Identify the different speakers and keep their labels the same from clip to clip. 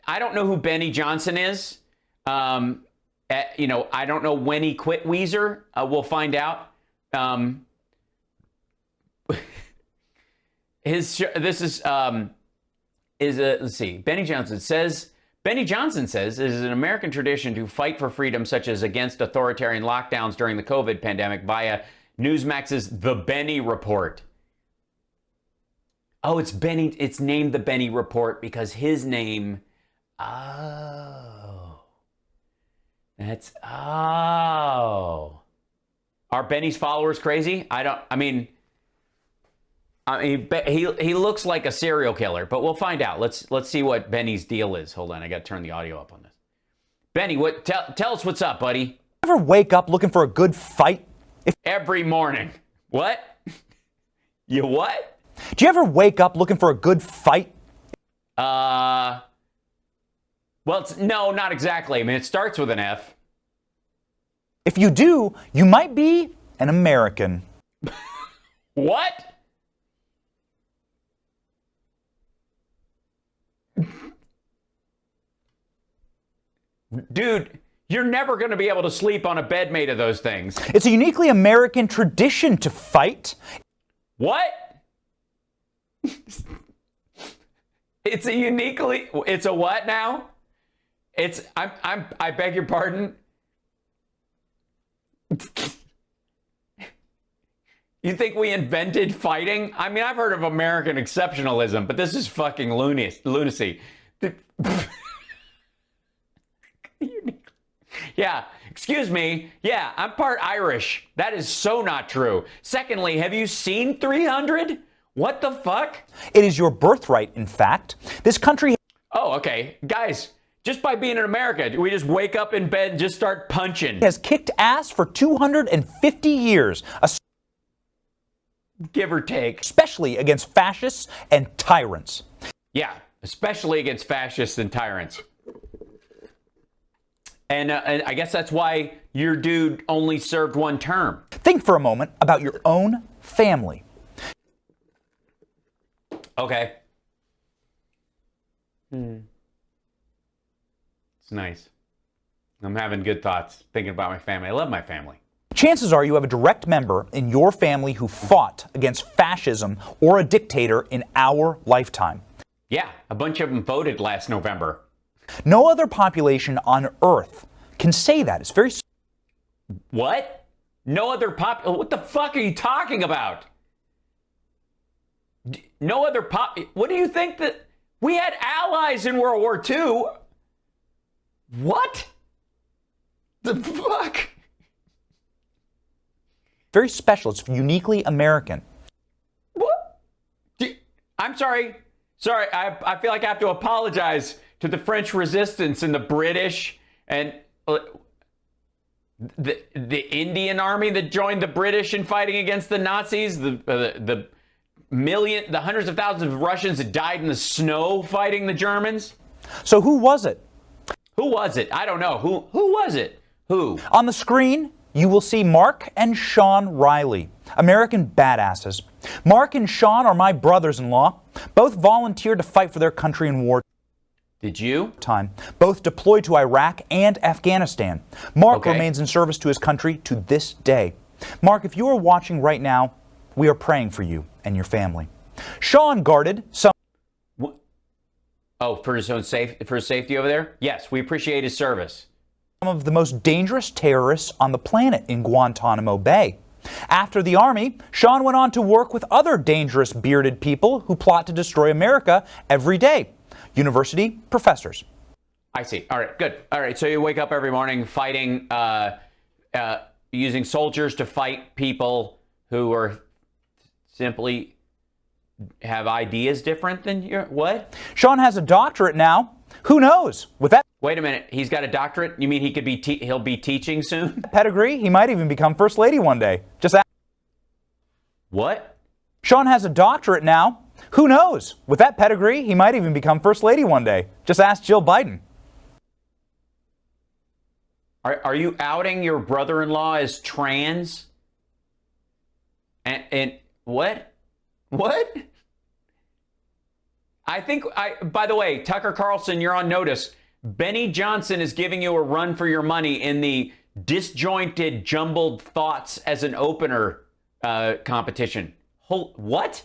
Speaker 1: I don't know who Benny Johnson is. I don't know when he quit Weezer. We'll find out. Let's see. Benny Johnson says it is an American tradition to fight for freedom, such as against authoritarian lockdowns during the COVID pandemic, via Newsmax's The Benny Report. Oh, it's Benny. It's named The Benny Report because his name. Oh. Are Benny's followers crazy? He looks like a serial killer, but we'll find out. Let's see what Benny's deal is. Hold on, I got to turn the audio up on this. Benny, tell us what's up, buddy.
Speaker 2: Ever wake up looking for a good fight?
Speaker 1: Every morning. What? You what?
Speaker 2: Do you ever wake up looking for a good fight?
Speaker 1: Well, no, not exactly. I mean, it starts with an F.
Speaker 2: If you do, you might be an American.
Speaker 1: What? Dude, you're never going to be able to sleep on a bed made of those things.
Speaker 2: It's a uniquely American tradition to fight.
Speaker 1: What? It's a what now? I beg your pardon? You think we invented fighting? I mean, I've heard of American exceptionalism, but this is fucking lunacy. Yeah, excuse me. Yeah, I'm part Irish. That is so not true. Secondly, have you seen 300? What the fuck?
Speaker 2: It is your birthright, in fact. This country...
Speaker 1: Oh, okay. Guys, just by being in America, we just wake up in bed and just start punching.
Speaker 2: ...has kicked ass for 250 years.
Speaker 1: Give or take.
Speaker 2: Especially against fascists and tyrants.
Speaker 1: Yeah, especially against fascists and tyrants. And I guess that's why your dude only served one term.
Speaker 2: Think for a moment about your own family.
Speaker 1: Okay. It's nice. I'm having good thoughts, thinking about my family. I love my family.
Speaker 2: Chances are you have a direct member in your family who fought against fascism or a dictator in our lifetime.
Speaker 1: Yeah, a bunch of them voted last November.
Speaker 2: No other population on Earth can say that. It's very...
Speaker 1: What? No other what the fuck are you talking about? No other what do you think that... We had allies in World War II. What? The fuck?
Speaker 2: Very special. It's uniquely American.
Speaker 1: What? I'm sorry. Sorry, I feel like I have to apologize to the French resistance and the British and the Indian army that joined the British in fighting against the Nazis, the hundreds of thousands of Russians that died in the snow fighting the Germans.
Speaker 2: So who was it?
Speaker 1: Who was it? I don't know. Who was it? Who?
Speaker 2: On the screen, you will see Mark and Sean Riley, American badasses. Mark and Sean are my brothers-in-law. Both volunteered to fight for their country in war.
Speaker 1: Did you?
Speaker 2: Time. Both deployed to Iraq and Afghanistan. Mark remains in service to his country to this day. Mark, if you are watching right now, we are praying for you and your family. Sean guarded some...
Speaker 1: Oh, for his safety over there? Yes, we appreciate his service.
Speaker 2: Some of the most dangerous terrorists on the planet in Guantanamo Bay. After the Army, Sean went on to work with other dangerous bearded people who plot to destroy America every day. University professors.
Speaker 1: I see. All right, good. All right, so you wake up every morning fighting, using soldiers to fight people who are simply have ideas different than your... What?
Speaker 2: Sean has a doctorate now. Who knows? With that...
Speaker 1: Wait a minute. He's got a doctorate? You mean he could be he'll be teaching soon?
Speaker 2: Pedigree, he might even become First Lady one day. Just ask.
Speaker 1: What?
Speaker 2: Sean has a doctorate now. Who knows? With that pedigree, he might even become First Lady one day. Just ask Jill Biden.
Speaker 1: Are you outing your brother-in-law as trans? And what? What? I think, by the way, Tucker Carlson, you're on notice. Benny Johnson is giving you a run for your money in the disjointed, jumbled thoughts as an opener competition. What?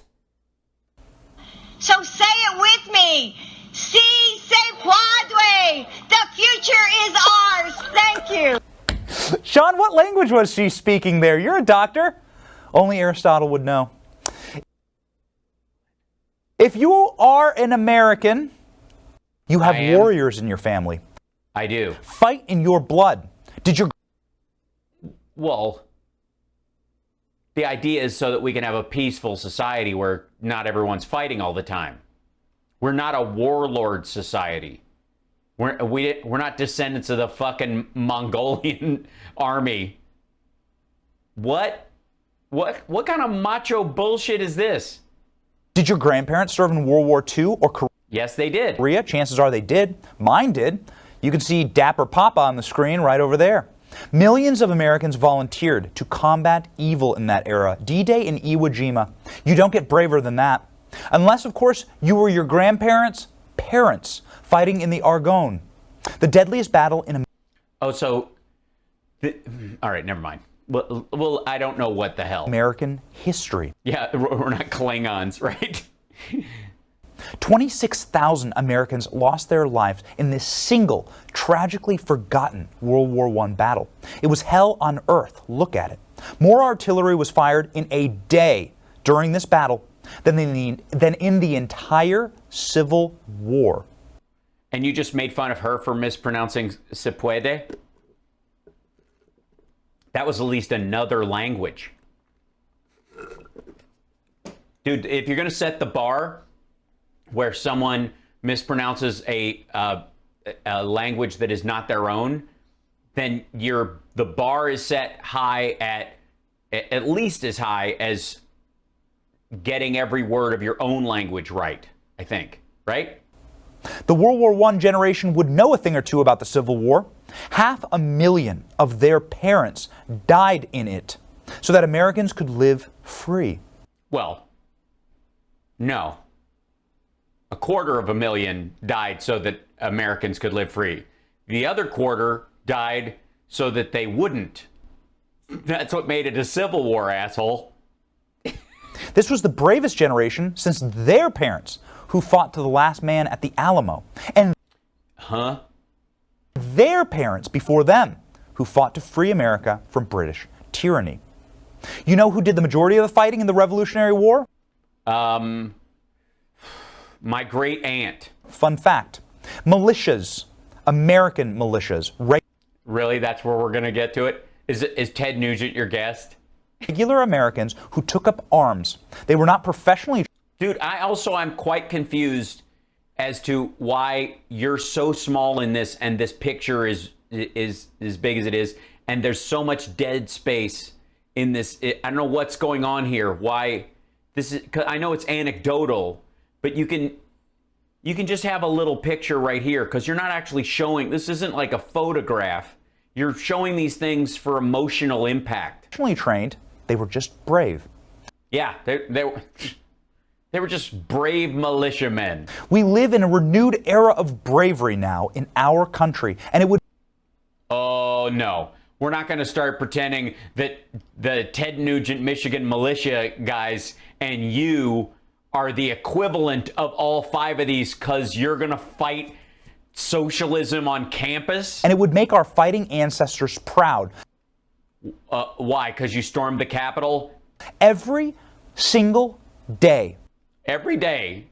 Speaker 3: So say it with me. Si se puede. The future is ours. Thank you.
Speaker 2: Sean, what language was she speaking there? You're a doctor. Only Aristotle would know. If you are an American, you have warriors in your family.
Speaker 1: I do.
Speaker 2: Fight in your blood. Did your...
Speaker 1: Well, the idea is so that we can have a peaceful society where not everyone's fighting all the time. We're not a warlord society. We're not descendants of the fucking Mongolian army. What kind of macho bullshit is this?
Speaker 2: Did your grandparents serve in World War II or Korea?
Speaker 1: Yes, they did.
Speaker 2: Korea? Chances are they did. Mine did. You can see Dapper Papa on the screen right over there. Millions of Americans volunteered to combat evil in that era. D-Day in Iwo Jima. You don't get braver than that. Unless, of course, you were your grandparents' parents fighting in the Argonne, the deadliest battle in America.
Speaker 1: Oh, so... all right, never mind. Well, I don't know what the hell.
Speaker 2: American history.
Speaker 1: Yeah, we're not Klingons, right?
Speaker 2: 26,000 Americans lost their lives in this single, tragically forgotten World War I battle. It was hell on earth. Look at it. More artillery was fired in a day during this battle than in the entire Civil War.
Speaker 1: And you just made fun of her for mispronouncing se puede? That was at least another language. Dude, if you're going to set the bar where someone mispronounces a language that is not their own, then the bar is set high at least as high as getting every word of your own language right, I think, right?
Speaker 2: The World War I generation would know a thing or two about the Civil War. 500,000 of their parents died in it so that Americans could live free.
Speaker 1: Well, no. 250,000 died so that Americans could live free. The other quarter died so that they wouldn't. That's what made it a civil war, asshole.
Speaker 2: This was the bravest generation since their parents who fought to the last man at the Alamo. And their parents before them who fought to free America from British tyranny. You know who did the majority of the fighting in the Revolutionary War?
Speaker 1: My great aunt.
Speaker 2: Fun fact. Militias. American militias.
Speaker 1: Really? That's where we're going to get to it? Is Ted Nugent your guest?
Speaker 2: Regular Americans who took up arms. They were not professionally...
Speaker 1: Dude, I'm quite confused as to why you're so small in this and this picture is as big as it is and there's so much dead space in this. I don't know what's going on here. Why this is, 'cause I know it's anecdotal, but you can just have a little picture right here because you're not actually showing. This isn't like a photograph. You're showing these things for emotional impact.
Speaker 2: Professionally trained, they were just brave.
Speaker 1: Yeah, they were just brave militiamen.
Speaker 2: We live in a renewed era of bravery now in our country, and it would...
Speaker 1: Oh, no. We're not going to start pretending that the Ted Nugent Michigan militia guys and you are the equivalent of all 5 of these because you're going to fight socialism on campus.
Speaker 2: And it would make our fighting ancestors proud.
Speaker 1: Why? Because you stormed the Capitol?
Speaker 2: Every single day.
Speaker 1: Every day.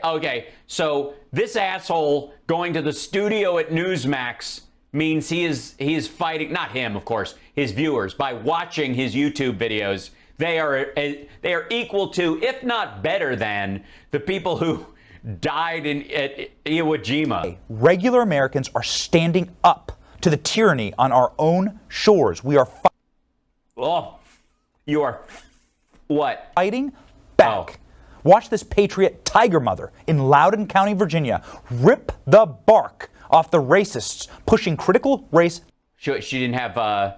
Speaker 1: Okay, so this asshole going to the studio at Newsmax means he is fighting, not him, of course, his viewers, by watching his YouTube videos. They are equal to, if not better than, the people who died at Iwo Jima.
Speaker 2: Regular Americans are standing up to the tyranny on our own shores. We are
Speaker 1: you are what?
Speaker 2: Fighting back.
Speaker 1: Oh.
Speaker 2: Watch this patriot tiger mother in Loudoun County, Virginia, rip the bark off the racists pushing critical race.
Speaker 1: She didn't have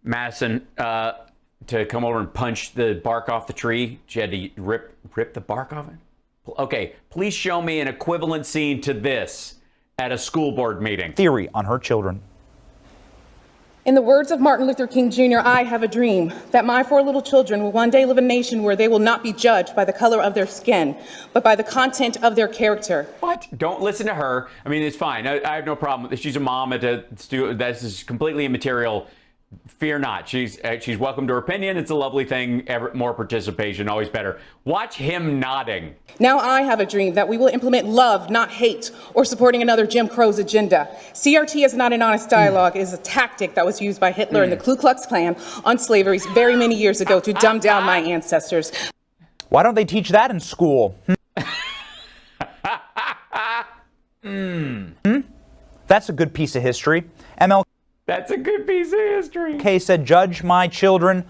Speaker 1: Madison to come over and punch the bark off the tree. She had to rip the bark off it. Okay, please show me an equivalent scene to this at a school board meeting.
Speaker 2: Theory on her children.
Speaker 4: In the words of Martin Luther King Jr., I have a dream that my 4 little children will one day live in a nation where they will not be judged by the color of their skin, but by the content of their character.
Speaker 1: What? Don't listen to her. I mean, it's fine. I have no problem. She's a mom at a student. This is completely immaterial. Fear not. She's welcome to her opinion. It's a lovely thing. More participation, always better. Watch him nodding.
Speaker 4: Now I have a dream that we will implement love, not hate, or supporting another Jim Crow's agenda. CRT is not an honest dialogue. It is a tactic that was used by Hitler and the Ku Klux Klan on slavery very many years ago to dumb down my ancestors.
Speaker 2: Why don't they teach that in school? That's a good piece of history.
Speaker 1: That's a good piece of history.
Speaker 2: MLK said, judge my children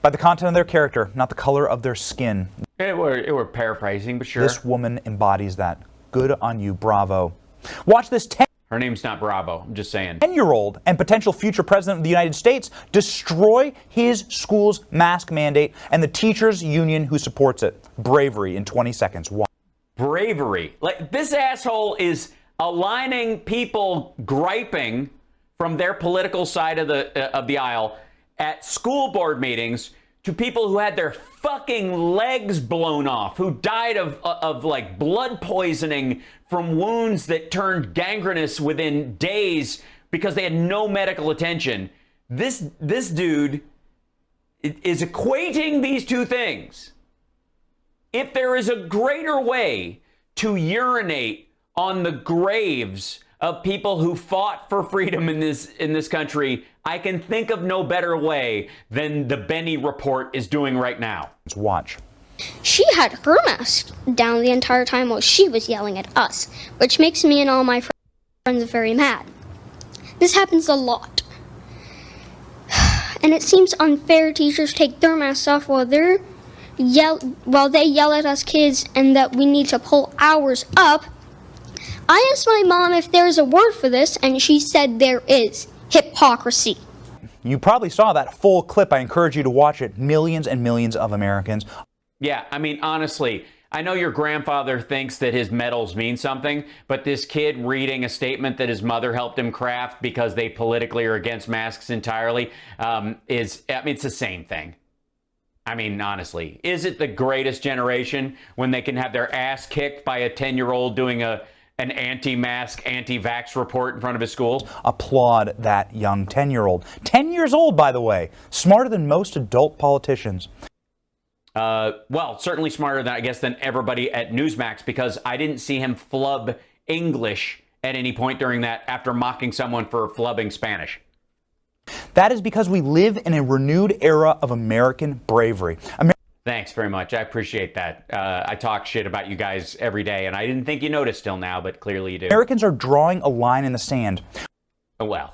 Speaker 2: by the content of their character, not the color of their skin.
Speaker 1: We're paraphrasing, but sure.
Speaker 2: This woman embodies that. Good on you, bravo. Watch this
Speaker 1: Her name's not Bravo, I'm just saying.
Speaker 2: 10-year-old and potential future president of the United States destroy his school's mask mandate and the teachers' union who supports it. Bravery in 20 seconds.
Speaker 1: Bravery. Like, this asshole is aligning people griping from their political side of the aisle at school board meetings to people who had their fucking legs blown off, who died of like blood poisoning from wounds that turned gangrenous within days because they had no medical attention. This dude is equating these two things. If there is a greater way to urinate on the graves of people who fought for freedom in this country, I can think of no better way than the Benny report is doing right now.
Speaker 2: Let's watch.
Speaker 5: She had her mask down the entire time while she was yelling at us, which makes me and all my friends very mad. This happens a lot. And it seems unfair teachers take their masks off while they yell at us kids and that we need to pull ours up. I asked my mom if there's a word for this, and she said there is. Hypocrisy.
Speaker 2: You probably saw that full clip. I encourage you to watch it. Millions and millions of Americans.
Speaker 1: Yeah, I mean, honestly, I know your grandfather thinks that his medals mean something, but this kid reading a statement that his mother helped him craft because they politically are against masks entirely it's the same thing. I mean, honestly, is it the greatest generation when they can have their ass kicked by a 10-year-old doing an anti-mask, anti-vax report in front of his school?
Speaker 2: Applaud that young 10-year-old. 10 years old, by the way. Smarter than most adult politicians.
Speaker 1: Well, certainly smarter than everybody at Newsmax, because I didn't see him flub English at any point during that after mocking someone for flubbing Spanish.
Speaker 2: That is because we live in a renewed era of American bravery.
Speaker 1: Thanks very much. I appreciate that. I talk shit about you guys every day, and I didn't think you noticed till now, but clearly you do.
Speaker 2: Americans are drawing a line in the sand.
Speaker 1: Well,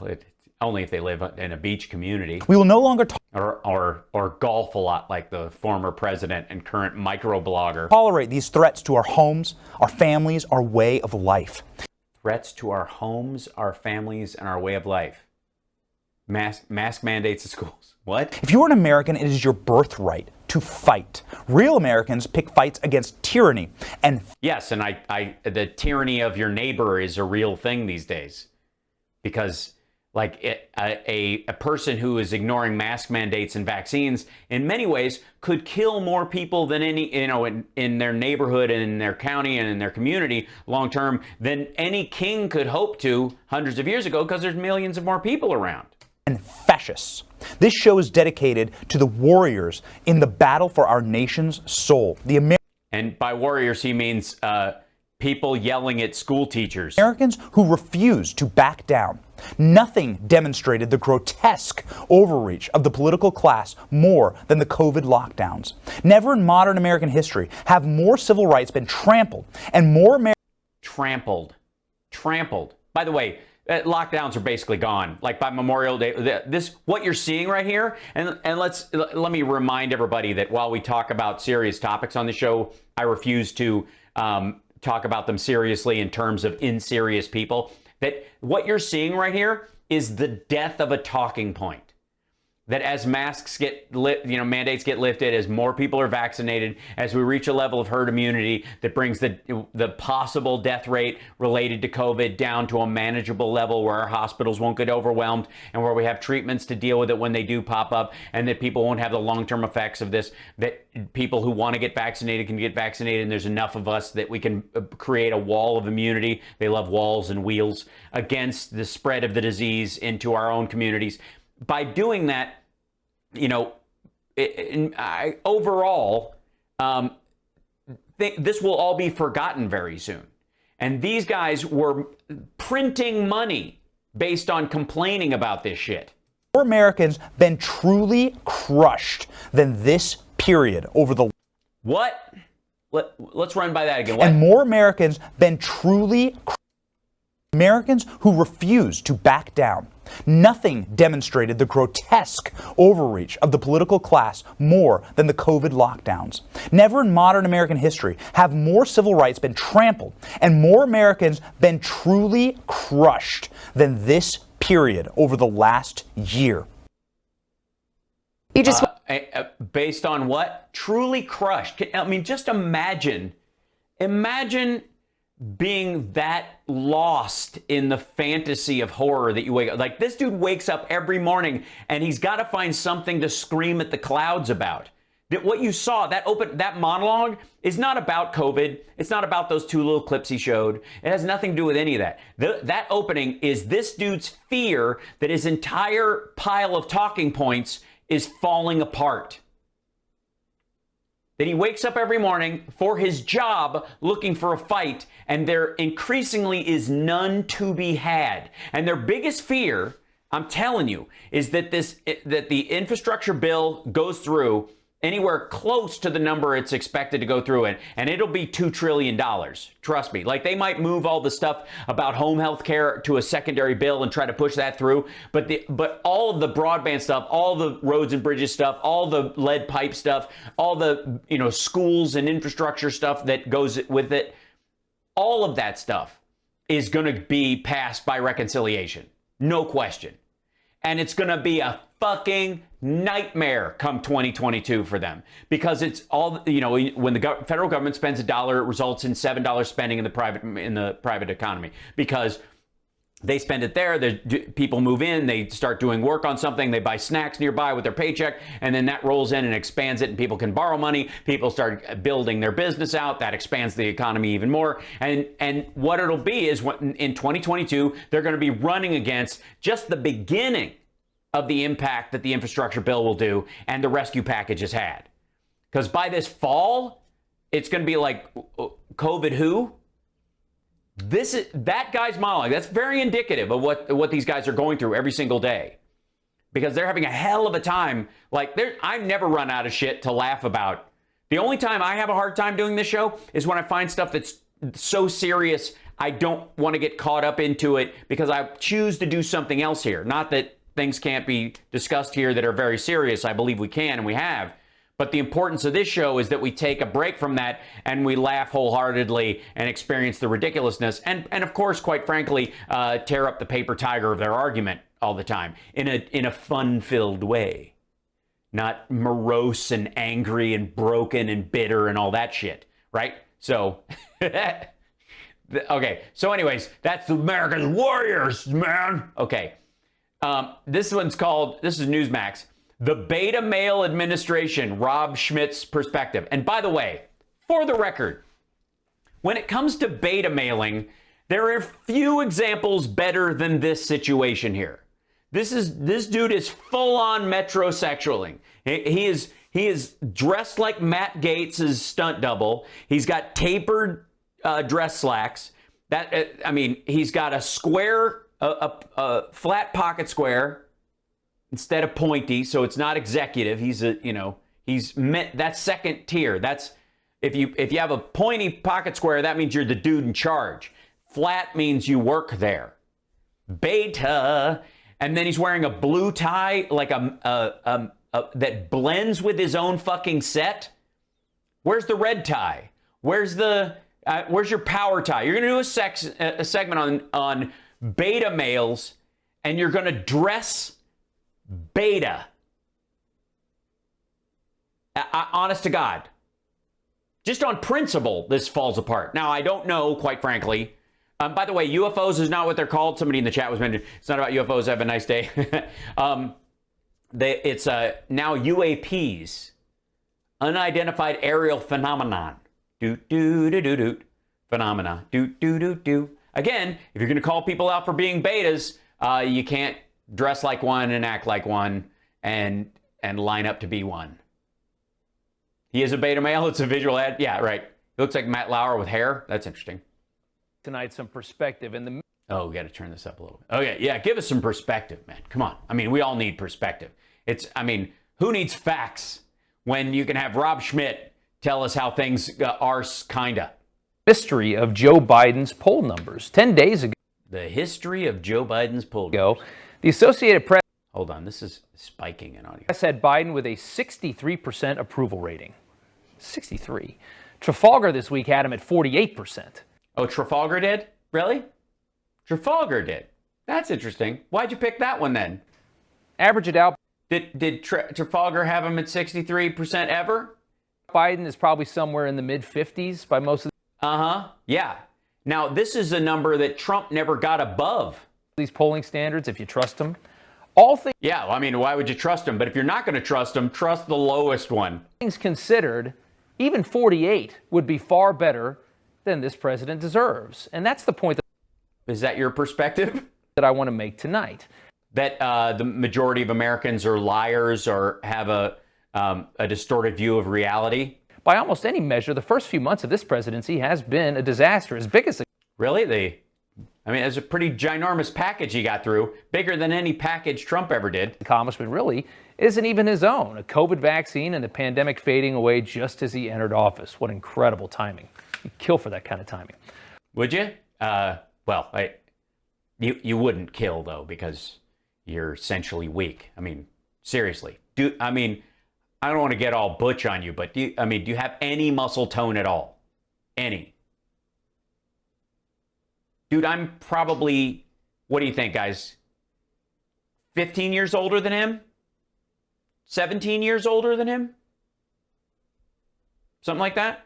Speaker 1: only if they live in a beach community.
Speaker 2: We will no longer
Speaker 1: or golf a lot like the former president and current microblogger.
Speaker 2: Tolerate these threats to our homes, our families, our way of life.
Speaker 1: Threats to our homes, our families, and our way of life. Mask mandates at schools. What?
Speaker 2: If you are an American, it is your birthright to fight. Real Americans pick fights against tyranny. And
Speaker 1: yes, and the tyranny of your neighbor is a real thing these days, because like a person who is ignoring mask mandates and vaccines in many ways could kill more people than any in their neighborhood and in their county and in their community long term than any king could hope to hundreds of years ago, because there's millions of more people around.
Speaker 2: And fascists. This show is dedicated to the warriors in the battle for our nation's soul.
Speaker 1: And by warriors, he means people yelling at school teachers.
Speaker 2: Americans who refuse to back down. Nothing demonstrated the grotesque overreach of the political class more than the COVID lockdowns. Never in modern American history have more civil rights been trampled and more
Speaker 1: Trampled. By the way, lockdowns are basically gone. Like by Memorial Day, what you're seeing right here, and let me remind everybody that while we talk about serious topics on the show, I refuse to talk about them seriously in terms of inserious people. That what you're seeing right here is the death of a talking point. that as masks get mandates get lifted, as more people are vaccinated, as we reach a level of herd immunity that brings the possible death rate related to COVID down to a manageable level where our hospitals won't get overwhelmed and where we have treatments to deal with it when they do pop up, and that people won't have the long-term effects of this, that people who want to get vaccinated can get vaccinated, and there's enough of us that we can create a wall of immunity. They love walls and wheels against the spread of the disease into our own communities. By doing that, overall, this will all be forgotten very soon. And these guys were printing money based on complaining about this shit.
Speaker 2: More Americans been truly crushed than this period over the...
Speaker 1: What? Let's run by that again. What?
Speaker 2: And more Americans been truly... Americans who refuse to back down. Nothing demonstrated the grotesque overreach of the political class more than the COVID lockdowns. Never in modern American history have more civil rights been trampled and more Americans been truly crushed than this period over the last year.
Speaker 6: You just
Speaker 1: based on what? Truly crushed. I mean, just imagine being that lost in the fantasy of horror that you wake up. Like, this dude wakes up every morning and he's got to find something to scream at the clouds about. That what you saw, that monologue is not about COVID. It's not about those two little clips he showed. It has nothing to do with any of that. That opening is this dude's fear that his entire pile of talking points is falling apart. That he wakes up every morning for his job looking for a fight, and there increasingly is none to be had. And their biggest fear, I'm telling you, is that the infrastructure bill goes through anywhere close to the number it's expected to go through it, and it'll be $2 trillion. Trust me. Like, they might move all the stuff about home health care to a secondary bill and try to push that through, but all of the broadband stuff, all the roads and bridges stuff, all the lead pipe stuff, all the schools and infrastructure stuff that goes with it, all of that stuff is going to be passed by reconciliation. No question. And it's going to be a fucking nightmare come 2022 for them, because it's all, when the federal government spends $1, it results in $7 spending in the private economy, because they spend it there. People move in, they start doing work on something, they buy snacks nearby with their paycheck, and then that rolls in and expands it, and people can borrow money. People start building their business out. That expands the economy even more. And what it'll be is, in 2022, they're going to be running against just the beginning of the impact that the infrastructure bill will do and the rescue package has had. Because by this fall, it's going to be like, COVID who? That guy's monologue. That's very indicative of what these guys are going through every single day. Because they're having a hell of a time. Like, I've never run out of shit to laugh about. The only time I have a hard time doing this show is when I find stuff that's so serious I don't want to get caught up into it, because I choose to do something else here. Not that things can't be discussed here that are very serious. I believe we can, and we have. But the importance of this show is that we take a break from that and we laugh wholeheartedly and experience the ridiculousness. And of course, quite frankly, tear up the paper tiger of their argument all the time in a fun-filled way. Not morose and angry and broken and bitter and all that shit, right? So, okay. So anyways, that's America's Warriors, man. Okay. This is Newsmax. The beta male administration, Rob Schmidt's perspective. And by the way, for the record, when it comes to beta mailing, there are few examples better than this situation here. This dude is full on metrosexualing. He is dressed like Matt Gaetz' stunt double. He's got tapered dress slacks. He's got a square, a flat pocket square instead of pointy, so it's not executive. That's second tier. That's if you have a pointy pocket square, that means you're the dude in charge. Flat means you work there. Beta, and then he's wearing a blue tie, like that blends with his own fucking set. Where's the red tie? Where's your power tie? You're gonna do a segment on beta males, and you're going to dress beta. Honest to God. Just on principle, this falls apart. Now, I don't know, quite frankly. By the way, UFOs is not what they're called. Somebody in the chat was mentioning, it's not about UFOs. Have a nice day. It's now UAPs, unidentified aerial phenomenon. Phenomena. Again, if you're going to call people out for being betas, you can't dress like one and act like one and line up to be one. He is a beta male. It's a visual ad. Yeah, right. He looks like Matt Lauer with hair. That's interesting.
Speaker 7: Tonight, some perspective in the.
Speaker 1: Oh, we got to turn this up a little bit. Okay, yeah, give us some perspective, man. Come on. I mean, we all need perspective. Who needs facts when you can have Rob Schmidt tell us how things are, kinda?
Speaker 7: History of Joe Biden's poll numbers. 10 days ago.
Speaker 1: The history of Joe Biden's poll numbers.
Speaker 7: The Associated Press.
Speaker 1: Hold on, this is spiking in audio.
Speaker 7: Had Biden with a 63% approval rating. 63. Trafalgar this week had him at 48%.
Speaker 1: Oh, Trafalgar did? Really? Trafalgar did. That's interesting. Why'd you pick that one then?
Speaker 7: Average it out.
Speaker 1: Did Trafalgar have him at 63% ever?
Speaker 7: Biden is probably somewhere in the mid-50s by most of
Speaker 1: Yeah. Now, this is a number that Trump never got above.
Speaker 7: These polling standards, if you trust them. All things.
Speaker 1: Yeah, well, I mean, why would you trust him? But if you're not going to trust him, trust the lowest one.
Speaker 7: Things considered, even 48 would be far better than this president deserves. And that's the point
Speaker 1: Is that your perspective?
Speaker 7: that I want to make tonight.
Speaker 1: That the majority of Americans are liars or have a distorted view of reality?
Speaker 7: By almost any measure, the first few months of this presidency has been a disaster. As big as a
Speaker 1: Really? It's a pretty ginormous package he got through, bigger than any package Trump ever did.
Speaker 7: accomplishment really isn't even his own. A COVID vaccine and the pandemic fading away just as he entered office. What incredible timing. You'd kill for that kind of timing.
Speaker 1: Would you? You wouldn't kill, though, because you're essentially weak. I mean, seriously. I don't want to get all butch on you, but do you have any muscle tone at all? Any? Dude, I'm probably, what do you think, guys? 15 years older than him? 17 years older than him? Something like that?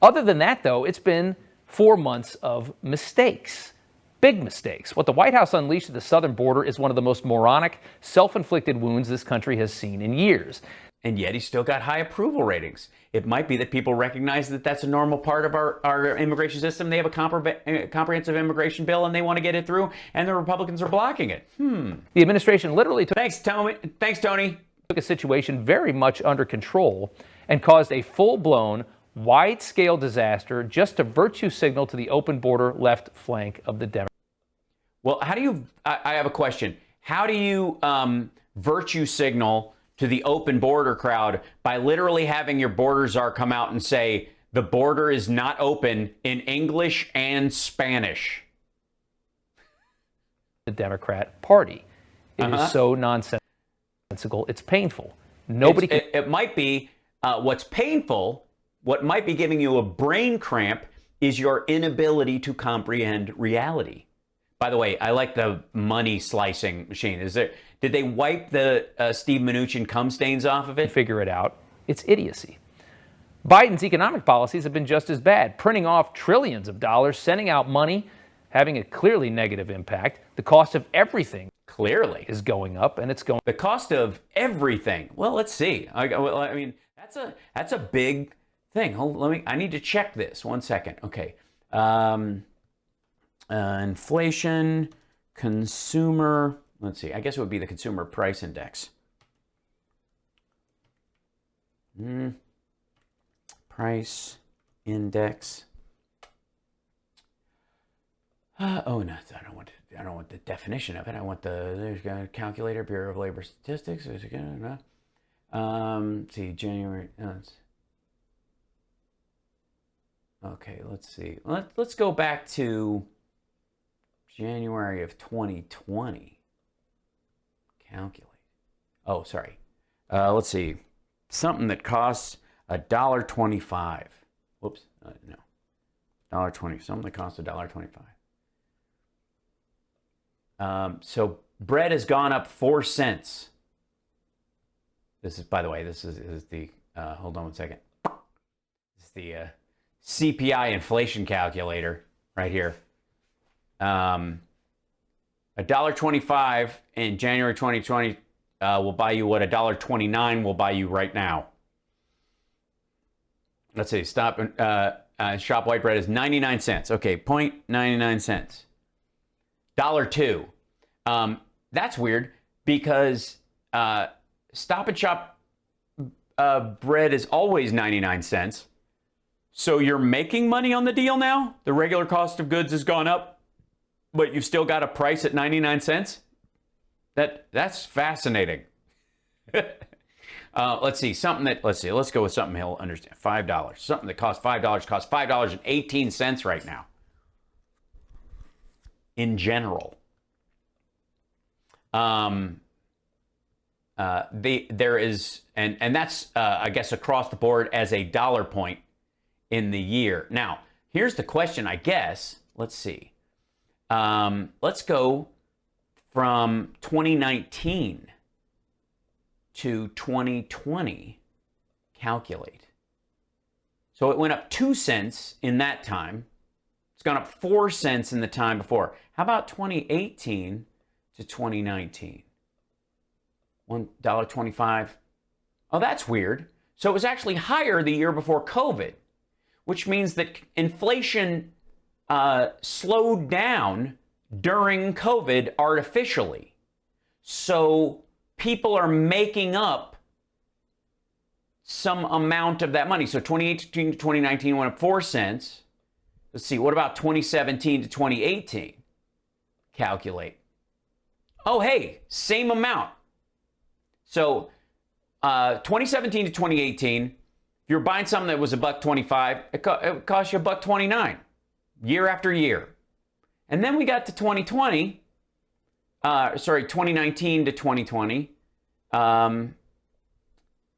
Speaker 7: Other than that, though, it's been 4 months of mistakes. Big mistakes. What the White House unleashed at the southern border is one of the most moronic, self-inflicted wounds this country has seen in years.
Speaker 1: And yet he's still got high approval ratings. It might be that people recognize that that's a normal part of our immigration system. They have a comprehensive immigration bill and they want to get it through, and the Republicans are blocking it.
Speaker 7: The administration literally took
Speaker 1: Thanks, Tony.
Speaker 7: a situation very much under control and caused a full-blown, wide-scale disaster just to virtue signal to the open border left flank of the Democrats.
Speaker 1: Well, I have a question. How do you virtue signal to the open border crowd by literally having your border czar come out and say, the border is not open in English and Spanish?
Speaker 7: The Democrat Party. It is so nonsensical. It's painful. Nobody can...
Speaker 1: It might be what's painful, what might be giving you a brain cramp is your inability to comprehend reality. By the way, I like the money slicing machine. Did they wipe the Steve Mnuchin cum stains off of it?
Speaker 7: Figure it out. It's idiocy. Biden's economic policies have been just as bad, printing off trillions of dollars, sending out money, having a clearly negative impact. The cost of everything
Speaker 1: clearly
Speaker 7: is going up, and it's going.
Speaker 1: The cost of everything. Well, let's see. That's a big thing. I need to check this. 1 second. Okay. Inflation, consumer. Let's see. I guess it would be the consumer price index. Price index. Oh no, I don't want the definition of it. I want there's a calculator, Bureau of Labor Statistics. There's see, January. Okay, let's see. Let's go back to January of 2020. Calculate. Oh, sorry. Let's see. Something that costs $1.25. Whoops. No. $1.20. Something that costs $1.25. So bread has gone up 4 cents. This is, by the way, this is the, hold on one second. This is the CPI inflation calculator right here. $1.25 in January 2020 will buy you what $1.29 will buy you right now. Let's see, shop white bread is 99 cents. Okay, 0.99 cents. $1.02. That's weird because Stop and Shop bread is always 99 cents. So you're making money on the deal now? The regular cost of goods has gone up, but you've still got a price at 99 cents? That's fascinating. Let's see, let's go with something he'll understand. $5. Something that costs $5 costs $5.18 right now. In general. There is, and that's, I guess, across the board as a dollar point in the year. Now, here's the question, I guess. Let's see. Let's go from 2019 to 2020. Calculate. So it went up 2 cents in that time. It's gone up 4 cents in the time before. How about 2018 to 2019? $1.25. Oh, that's weird. So it was actually higher the year before COVID, which means that inflation slowed down during COVID artificially. So people are making up some amount of that money. So 2018 to 2019 went up 4 cents. Let's see, what about 2017 to 2018? Calculate. Oh, hey, same amount. So 2017 to 2018, if you're buying something that was $1.25, it cost you $1.29 year after year. And then we got to 2019 to 2020,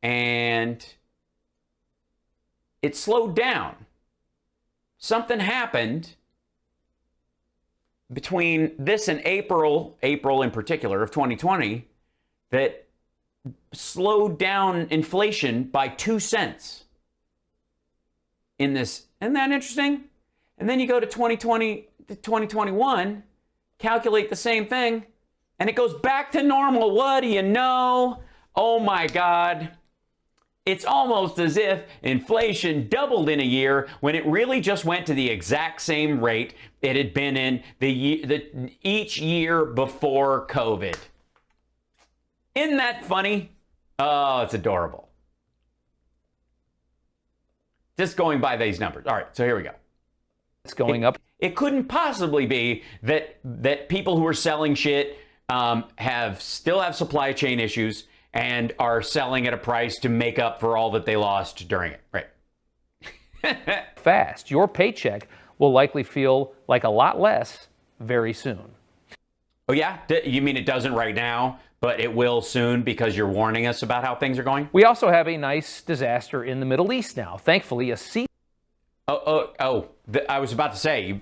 Speaker 1: and it slowed down. Something happened between this and April in particular of 2020 that slowed down inflation by 2 cents in this. Isn't that interesting? And then you go to 2020 to 2021, calculate the same thing, and it goes back to normal. What do you know? Oh my God. It's almost as if inflation doubled in a year when it really just went to the exact same rate it had been in each year before COVID. Isn't that funny? Oh, it's adorable. Just going by these numbers. All right, so here we go.
Speaker 7: It's going up.
Speaker 1: It couldn't possibly be that people who are selling shit still have supply chain issues and are selling at a price to make up for all that they lost during it. Right.
Speaker 7: Fast. Your paycheck will likely feel like a lot less very soon.
Speaker 1: Oh, yeah? You mean it doesn't right now, but it will soon because you're warning us about how things are going?
Speaker 7: We also have a nice disaster in the Middle East now. Thankfully, a
Speaker 1: I was about to say.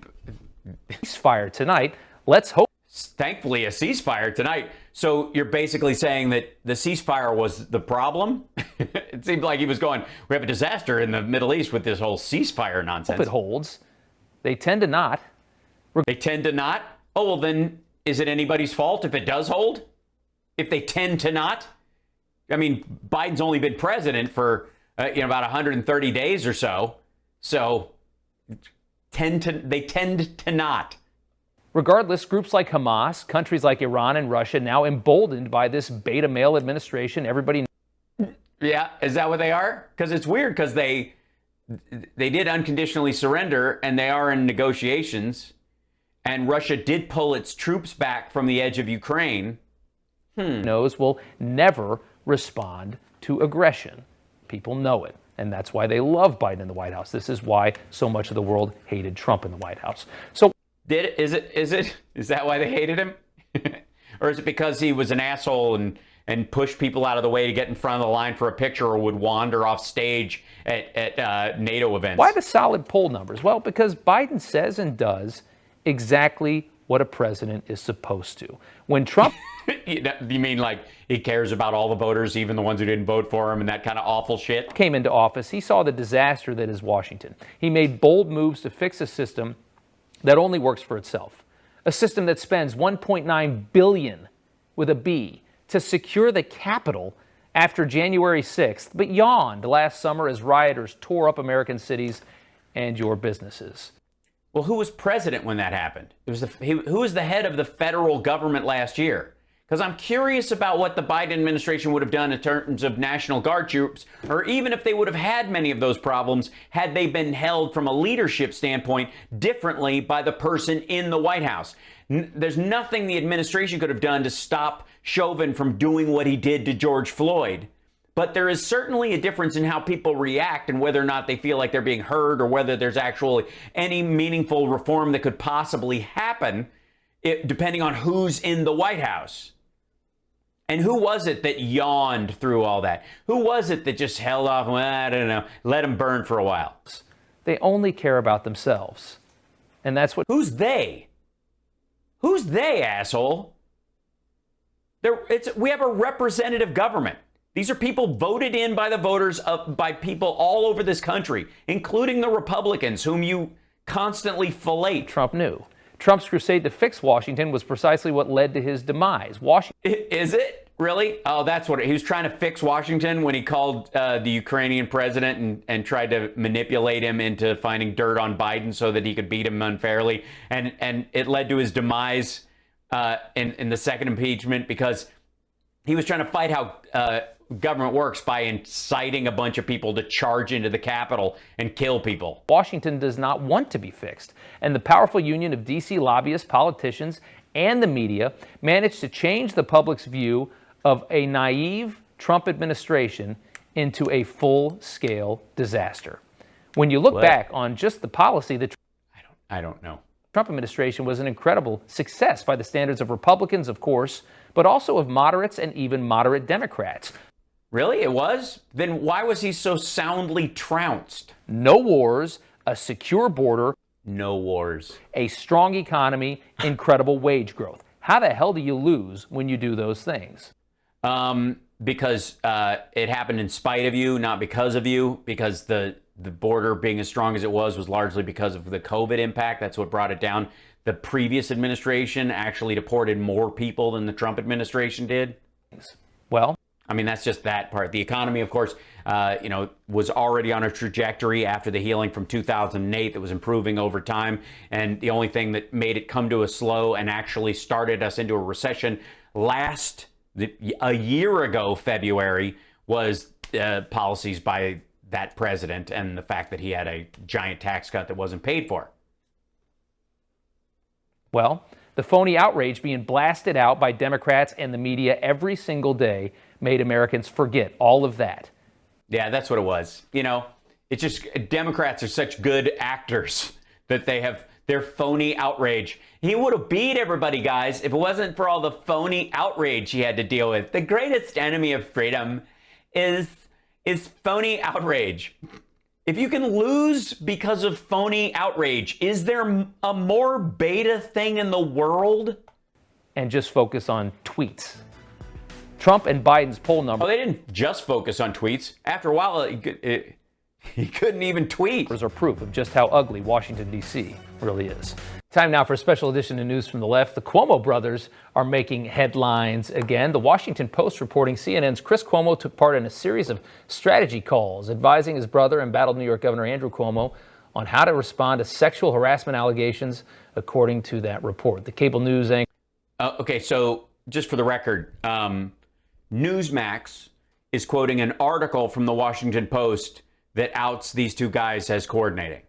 Speaker 7: ceasefire tonight. Let's hope.
Speaker 1: Thankfully, a ceasefire tonight. So you're basically saying that the ceasefire was the problem? It seemed like he was going, we have a disaster in the Middle East with this whole ceasefire nonsense.
Speaker 7: Hope it holds. They tend to not.
Speaker 1: They tend to not? Oh, well, then is it anybody's fault if it does hold? If they tend to not? I mean, Biden's only been president for about 130 days or so. So they tend to not.
Speaker 7: Regardless, groups like Hamas, countries like Iran and Russia, now emboldened by this beta male administration, everybody.
Speaker 1: Yeah, is that what they are? Because it's weird because they did unconditionally surrender and they are in negotiations. And Russia did pull its troops back from the edge of Ukraine.
Speaker 7: Knows will never respond to aggression. People know it. And that's why they love Biden in the White House. This is why so much of the world hated Trump in the White House. So
Speaker 1: is that why they hated him? Or is it because he was an asshole and pushed people out of the way to get in front of the line for a picture or would wander off stage at NATO events?
Speaker 7: Why the solid poll numbers? Well, because Biden says and does exactly what a president is supposed to. When Trump
Speaker 1: You mean like he cares about all the voters, even the ones who didn't vote for him, and that kind of awful shit?
Speaker 7: came into office, he saw the disaster that is Washington. He made bold moves to fix a system that only works for itself. A system that spends $1.9 billion with a B to secure the Capitol after January 6th, but yawned last summer as rioters tore up American cities and your businesses.
Speaker 1: Well, who was president when that happened? Who was the head of the federal government last year? Because I'm curious about what the Biden administration would have done in terms of National Guard troops, or even if they would have had many of those problems had they been held from a leadership standpoint differently by the person in the White House. There's nothing the administration could have done to stop Chauvin from doing what he did to George Floyd. But there is certainly a difference in how people react and whether or not they feel like they're being heard or whether there's actually any meaningful reform that could possibly happen, depending on who's in the White House. And who was it that yawned through all that? Who was it that just held off, well, I don't know, let them burn for a while?
Speaker 7: They only care about themselves. And that's what...
Speaker 1: Who's they? Who's they, asshole? We have a representative government. These are people voted in by the voters, by people all over this country, including the Republicans, whom you constantly fillet.
Speaker 7: Trump knew. Trump's crusade to fix Washington was precisely what led to his demise.
Speaker 1: Is it? Really? Oh, that's what he was trying to fix Washington when he called the Ukrainian president and tried to manipulate him into finding dirt on Biden so that he could beat him unfairly. And it led to his demise in the second impeachment because he was trying to fight how government works by inciting a bunch of people to charge into the Capitol and kill people.
Speaker 7: Washington does not want to be fixed. And the powerful union of D.C. lobbyists, politicians, and the media managed to change the public's view of a naive Trump administration into a full-scale disaster. When you look back on just the policy,
Speaker 1: I don't know.
Speaker 7: Trump administration was an incredible success by the standards of Republicans, of course, but also of moderates and even moderate Democrats.
Speaker 1: Really? It was? Then why was he so soundly trounced?
Speaker 7: No wars, a secure border.
Speaker 1: No wars.
Speaker 7: A strong economy, incredible wage growth. How the hell do you lose when you do those things?
Speaker 1: Because it happened in spite of you, not because of you, because the border being as strong as it was largely because of the COVID impact. That's what brought it down. The previous administration actually deported more people than the Trump administration did.
Speaker 7: Well,
Speaker 1: I mean, that's just that part. The economy, of course, was already on a trajectory after the healing from 2008 that was improving over time. And the only thing that made it come to a slow and actually started us into a recession a year ago, February, was policies by that president and the fact that he had a giant tax cut that wasn't paid for.
Speaker 7: Well, the phony outrage being blasted out by Democrats and the media every single day made Americans forget all of that.
Speaker 1: Yeah, that's what it was. It's just Democrats are such good actors that they have their phony outrage. He would have beat everybody, guys, if it wasn't for all the phony outrage he had to deal with. The greatest enemy of freedom is phony outrage. If you can lose because of phony outrage, is there a more beta thing in the world?
Speaker 7: And just focus on tweets. Trump and Biden's poll numbers.
Speaker 1: Oh, they didn't just focus on tweets. After a while, he couldn't even tweet.
Speaker 7: Are proof of just how ugly Washington, D.C. really is. Time now for a special edition of News from the Left. The Cuomo brothers are making headlines again. The Washington Post reporting CNN's Chris Cuomo took part in a series of strategy calls, advising his brother, embattled New York Governor Andrew Cuomo, on how to respond to sexual harassment allegations, according to that report. The cable news anchor.
Speaker 1: Okay, so just for the record, Newsmax is quoting an article from the Washington Post that outs these two guys as coordinating.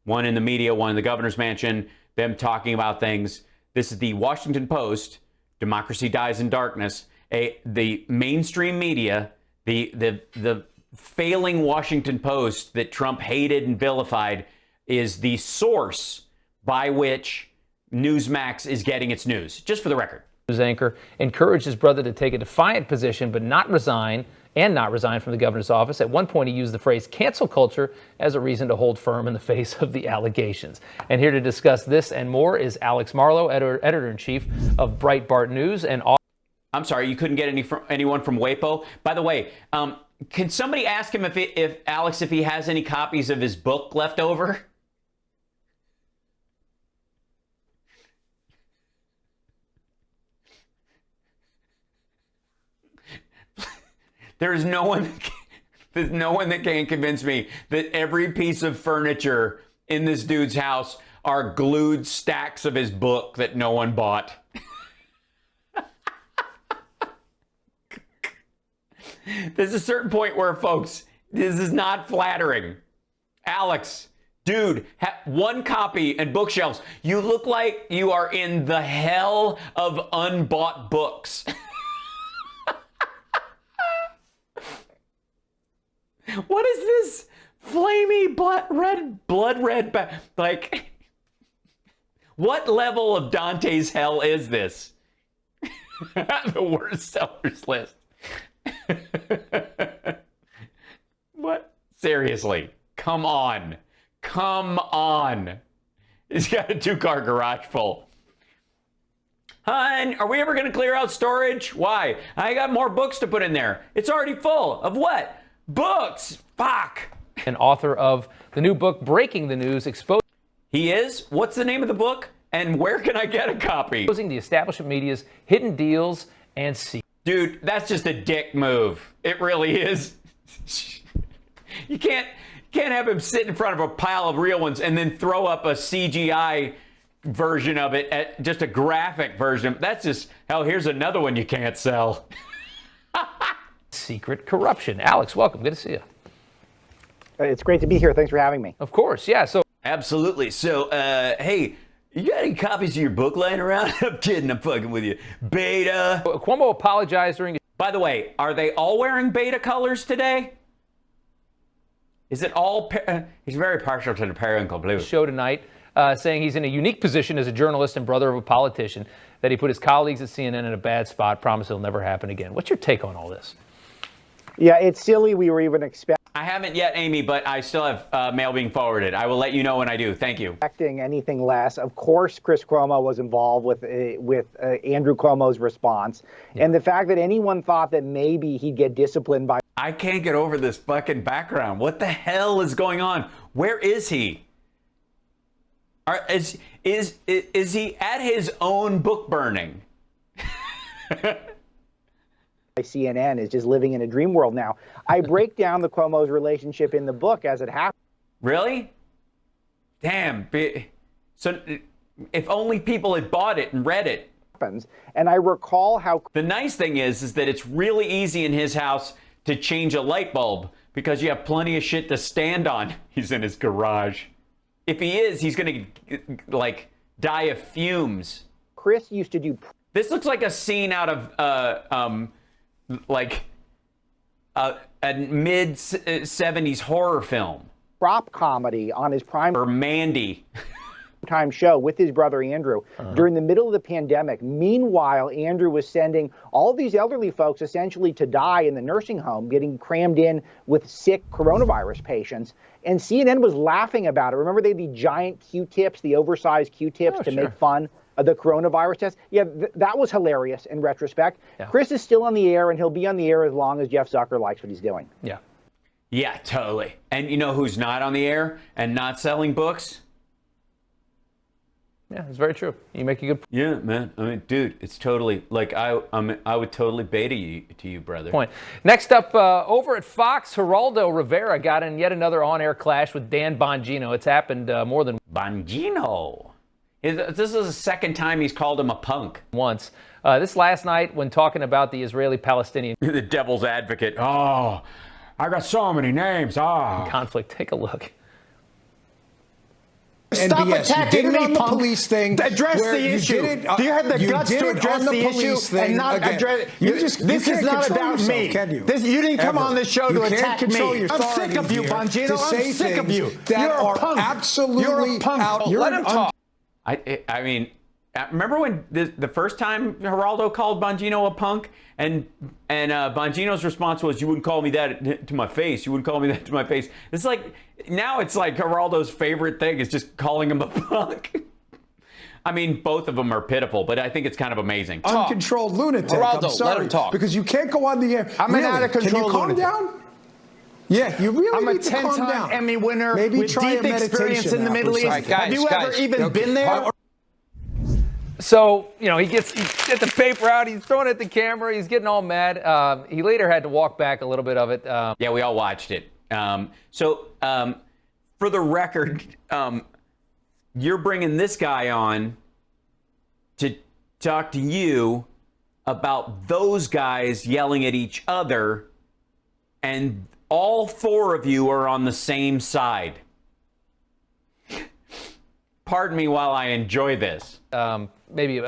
Speaker 1: One in the media, one in the governor's mansion, them talking about things. This is the Washington Post, Democracy Dies in Darkness, the mainstream media, the failing Washington Post that Trump hated and vilified is the source by which Newsmax is getting its news, just for the record.
Speaker 7: News anchor encouraged his brother to take a defiant position but not resign from the governor's office. At one point, he used the phrase cancel culture as a reason to hold firm in the face of the allegations. And here to discuss this and more is Alex Marlow, editor-in-chief of Breitbart News. And
Speaker 1: I'm sorry, you couldn't get anyone from WAPO? By the way, can somebody ask him if Alex, if he has any copies of his book left over? There's no one that can convince me that every piece of furniture in this dude's house are glued stacks of his book that no one bought. There's a certain point where, folks, this is not flattering. Alex, dude, one copy and bookshelves. You look like you are in the hell of unbought books. What is this flamey blood red, like, what level of Dante's hell is this? The worst sellers list. What? Seriously, come on. He's got a 2-car garage full. Hun, are we ever going to clear out storage? Why? I got more books to put in there. It's already full. Of what? Books. Fuck.
Speaker 7: an author of the new book, Breaking the News, exposing...
Speaker 1: He is? What's the name of the book? And where can I get a copy?
Speaker 7: ...exposing the establishment media's hidden deals and secrets.
Speaker 1: Dude, that's just a dick move. It really is. You can't have him sit in front of a pile of real ones and then throw up a CGI version of it, just a graphic version. That's just, hell, here's another one you can't sell.
Speaker 7: Secret corruption. Alex, welcome. Good to see you.
Speaker 8: It's great to be here. Thanks for having me.
Speaker 7: Of course, yeah. So
Speaker 1: absolutely. So, hey, you got any copies of your book lying around? I'm kidding. I'm fucking with you. Beta.
Speaker 7: Cuomo apologized during...
Speaker 1: By the way, are they all wearing beta colors today? Is it all... he's very partial to the periwinkle blue.
Speaker 7: ...show tonight, saying he's in a unique position as a journalist and brother of a politician, that he put his colleagues at CNN in a bad spot, promise it'll never happen again. What's your take on all this?
Speaker 8: Yeah, it's silly we were even expecting...
Speaker 1: I haven't yet, Amy, but I still have mail being forwarded. I will let you know when I do. Thank you.
Speaker 8: Anything less. Of course, Chris Cuomo was involved with Andrew Cuomo's response. Yeah. And the fact that anyone thought that maybe he'd get disciplined by...
Speaker 1: I can't get over this fucking background. What the hell is going on? Where is he? Is he at his own book burning?
Speaker 8: CNN is just living in a dream world now. I break down the Cuomo's relationship in the book as it happened.
Speaker 1: Really? Damn. So if only people had bought it and read it.
Speaker 8: And I recall how...
Speaker 1: The nice thing is that it's really easy in his house to change a light bulb because you have plenty of shit to stand on. He's in his garage. If he is, he's going to, like, die of fumes.
Speaker 8: Chris used to do...
Speaker 1: This looks like a scene out of... like a mid-70s horror film.
Speaker 8: Prop comedy on his prime...
Speaker 1: Or Mandy.
Speaker 8: ...time show with his brother Andrew during the middle of the pandemic. Meanwhile, Andrew was sending all these elderly folks essentially to die in the nursing home, getting crammed in with sick coronavirus patients. And CNN was laughing about it. Remember, they had the giant Q-tips, the oversized Q-tips to make fun of the coronavirus test. Yeah, that was hilarious in retrospect. Yeah. Chris is still on the air, and he'll be on the air as long as Jeff Zucker likes what he's doing.
Speaker 7: Yeah.
Speaker 1: Yeah, totally. And you know who's not on the air and not selling books?
Speaker 7: Yeah, it's very true. You make a good point.
Speaker 1: Yeah, man. I mean, dude, it's totally, like, I would totally beta you to you, brother.
Speaker 7: Point. Next up, over at Fox, Geraldo Rivera got in yet another on-air clash with Dan Bongino. It's happened more than...
Speaker 1: Bongino. This is the second time he's called him a punk.
Speaker 7: Once. This last night when talking about the Israeli-Palestinian...
Speaker 1: the devil's advocate. Oh, I got so many names. Oh.
Speaker 7: Conflict. Take a look.
Speaker 9: Stop attacking it on the police thing.
Speaker 10: Address the issue. Do you have the guts to address the issue and not address it? This is not about me. You didn't come on this show to attack me. I'm sick of you, Bongino. I'm sick of you.
Speaker 9: That are absolutely out.
Speaker 10: Let him talk.
Speaker 1: I mean, remember when the first time Geraldo called Bongino a punk, and Bongino's response was, "You wouldn't call me that to my face. You wouldn't call me that to my face." It's like now it's like Geraldo's favorite thing is just calling him a punk. I mean, both of them are pitiful, but I think it's kind of amazing.
Speaker 9: Uncontrolled lunatic.
Speaker 11: Geraldo,
Speaker 9: I'm sorry,
Speaker 11: let him talk.
Speaker 9: because you can't go on the air.
Speaker 10: I'm an out-of-control
Speaker 9: Can you
Speaker 10: lunatic.
Speaker 9: calm down? Yeah, you really need to calm down.
Speaker 10: I'm a 10-time Emmy winner
Speaker 9: Maybe
Speaker 10: with
Speaker 9: try
Speaker 10: deep
Speaker 9: a
Speaker 10: experience
Speaker 9: meditation
Speaker 10: in the Middle East.
Speaker 11: Right,
Speaker 10: Have you ever even been there?
Speaker 7: So, he gets the paper out, he's throwing it at the camera, he's getting all mad. He later had to walk back a little bit of it.
Speaker 1: Yeah, we all watched it. For the record, you're bringing this guy on to talk to you about those guys yelling at each other, and all four of you are on the same side. Pardon me while I enjoy this.
Speaker 7: Maybe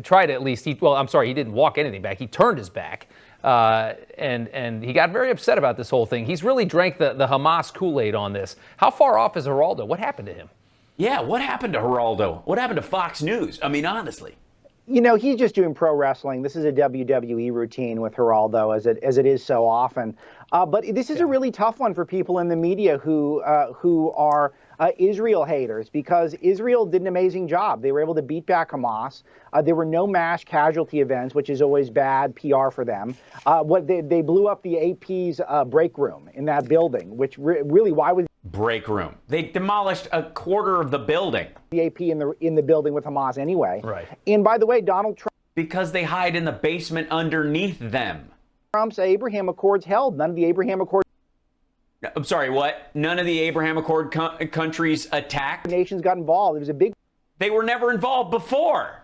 Speaker 7: try to at least, he didn't walk anything back. He turned his back, and he got very upset about this whole thing. He's really drank the Hamas Kool-Aid on this. How far off is Geraldo? What happened to him?
Speaker 1: Yeah, what happened to Geraldo? What happened to Fox News? I mean, honestly.
Speaker 8: He's just doing pro wrestling. This is a WWE routine with Geraldo, as it is so often. But this is a really tough one for people in the media who are Israel haters, because Israel did an amazing job. They were able to beat back Hamas. There were no mass casualty events, which is always bad PR for them. They blew up the AP's break room in that building, which really, why was
Speaker 1: break room? They demolished a quarter of the building.
Speaker 8: The AP in the building with Hamas anyway.
Speaker 1: Right.
Speaker 8: And by the way, Donald Trump,
Speaker 1: because they hide in the basement underneath them.
Speaker 8: Trump's Abraham Accords held. None of the Abraham Accords.
Speaker 1: I'm sorry, what? None of the Abraham Accord countries attacked?
Speaker 8: Nations got involved. It was a big...
Speaker 1: They were never involved before.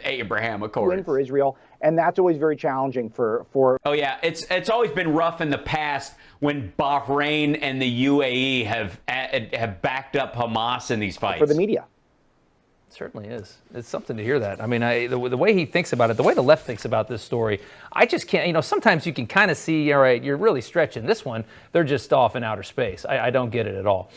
Speaker 1: Abraham Accord.
Speaker 8: ...win for Israel, and that's always very challenging for...
Speaker 1: Oh, yeah. It's always been rough in the past when Bahrain and the UAE have backed up Hamas in these fights.
Speaker 8: For the media.
Speaker 7: Certainly is. It's something to hear that. I mean, the way he thinks about it, the way the left thinks about this story, I just can't, sometimes you can kind of see, all right, you're really stretching this one. They're just off in outer space. I don't get it at all.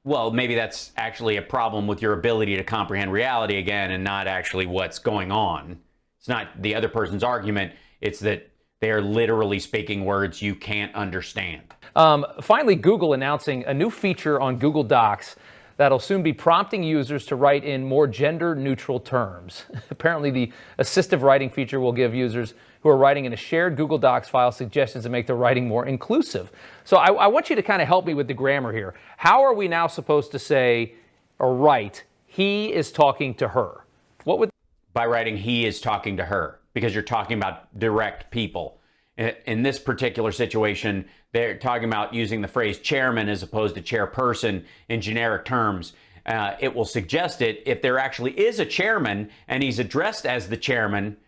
Speaker 1: Well, maybe that's actually a problem with your ability to comprehend reality again, and not actually what's going on. It's not the other person's argument. It's that they are literally speaking words you can't understand.
Speaker 7: Finally, Google announcing a new feature on Google Docs that'll soon be prompting users to write in more gender-neutral terms. Apparently, the assistive writing feature will give users who are writing in a shared Google Docs file suggestions to make their writing more inclusive. So I want you to kind of help me with the grammar here. How are we now supposed to say or write, he is talking to her? What would...
Speaker 1: By writing, he is talking to her, because you're talking about direct people. In this particular situation, they're talking about using the phrase chairman as opposed to chairperson in generic terms. It will suggest it if there actually is a chairman and he's addressed as the chairman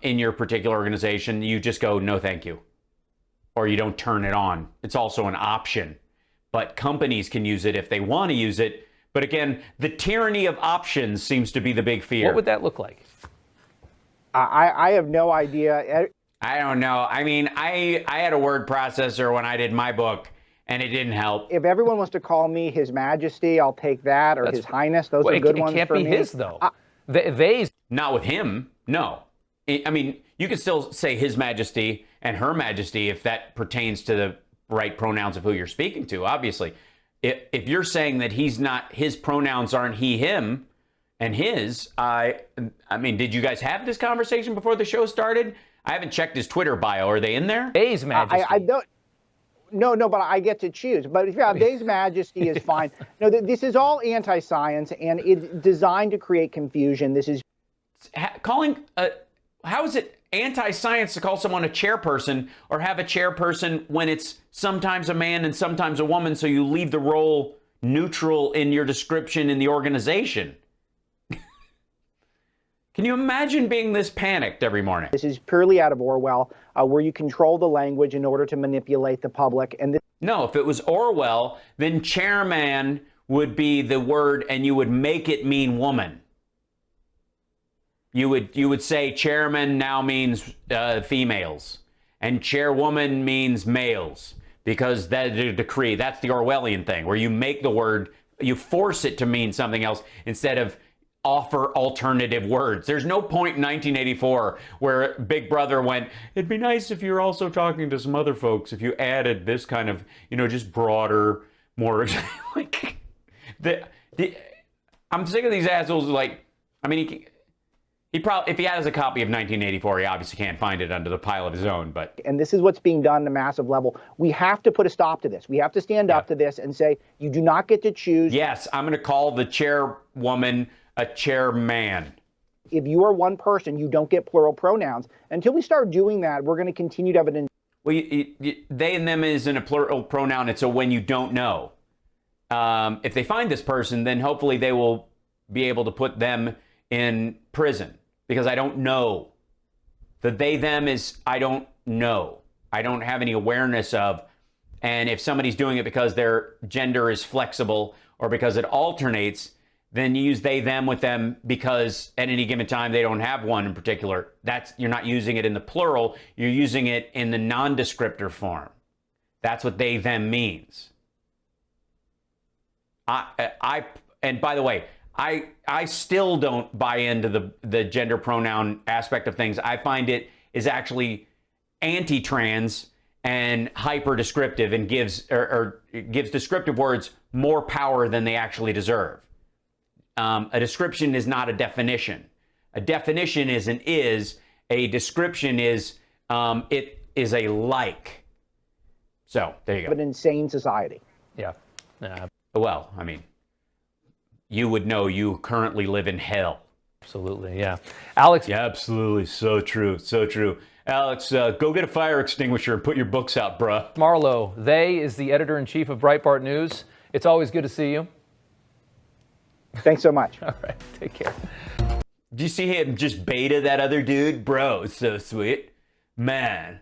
Speaker 1: in your particular organization, you just go, no, thank you. Or you don't turn it on. It's also an option. But companies can use it if they want to use it. But again, the tyranny of options seems to be the big fear.
Speaker 7: What would that look like?
Speaker 8: I have no idea.
Speaker 1: I don't know. I mean, I had a word processor when I did my book, and it didn't help.
Speaker 8: If everyone wants to call me His Majesty, I'll take that, or His Highness. Those are good ones for me.
Speaker 7: It can't be his, though. They's
Speaker 1: not with him. No. I mean, you can still say His Majesty and Her Majesty if that pertains to the right pronouns of who you're speaking to, obviously. If you're saying that he's not, his pronouns aren't he, him, and his, I mean, did you guys have this conversation before the show started? I haven't checked his Twitter bio. Are they in there?
Speaker 7: His Majesty.
Speaker 8: I don't. No, but I get to choose. But yeah, His Majesty is fine. No, this is all anti-science, and it's designed to create confusion. This is
Speaker 1: calling. How is it anti-science to call someone a chairperson, or have a chairperson when it's sometimes a man and sometimes a woman, so you leave the role neutral in your description in the organization? Can you imagine being this panicked every morning?
Speaker 8: This is purely out of Orwell, where you control the language in order to manipulate the public. And
Speaker 1: no, if it was Orwell, then chairman would be the word, and you would make it mean woman. You would say chairman now means females, and chairwoman means males, because that is a decree. That's the Orwellian thing, where you make the word you force it to mean something else instead of offer alternative words. There's no point in 1984 where Big Brother went, it'd be nice if you're also talking to some other folks if you added this kind of, just broader, more like I'm sick of these assholes. Like, I mean, he probably, if he has a copy of 1984, he obviously can't find it under the pile of his own. But
Speaker 8: and this is what's being done at a massive level. We have to put a stop to this. We have to stand up to this and say, you do not get to choose.
Speaker 1: Yes, I'm going to call the chairwoman a chairman.
Speaker 8: If you are one person, you don't get plural pronouns. Until we start doing that, we're going to continue to have an.
Speaker 1: Well, they and them isn't a plural pronoun. It's a when you don't know. If they find this person, then hopefully they will be able to put them in prison, because I don't know. The they, them is I don't know. I don't have any awareness of. And if somebody's doing it because their gender is flexible or because it alternates, then you use they, them with them because at any given time they don't have one in particular. You're not using it in the plural. You're using it in the non-descriptor form. That's what they, them means. And by the way, I still don't buy into the gender pronoun aspect of things. I find it is actually anti-trans and hyper-descriptive and gives descriptive words more power than they actually deserve. A description is not a definition. A definition is an is. A description is it is a like. So there you go.
Speaker 8: An insane society.
Speaker 7: Yeah.
Speaker 1: Well, I mean, you would know you currently live in hell.
Speaker 7: Absolutely, yeah. Alex.
Speaker 1: Yeah, absolutely. So true. So true. Alex, go get a fire extinguisher and put your books out, bruh.
Speaker 7: Marlow, is the editor-in-chief of Breitbart News. It's always good to see you.
Speaker 8: Thanks so much.
Speaker 7: All right, take care.
Speaker 1: Do you see him just beta that other dude? Bro, it's so sweet. Man.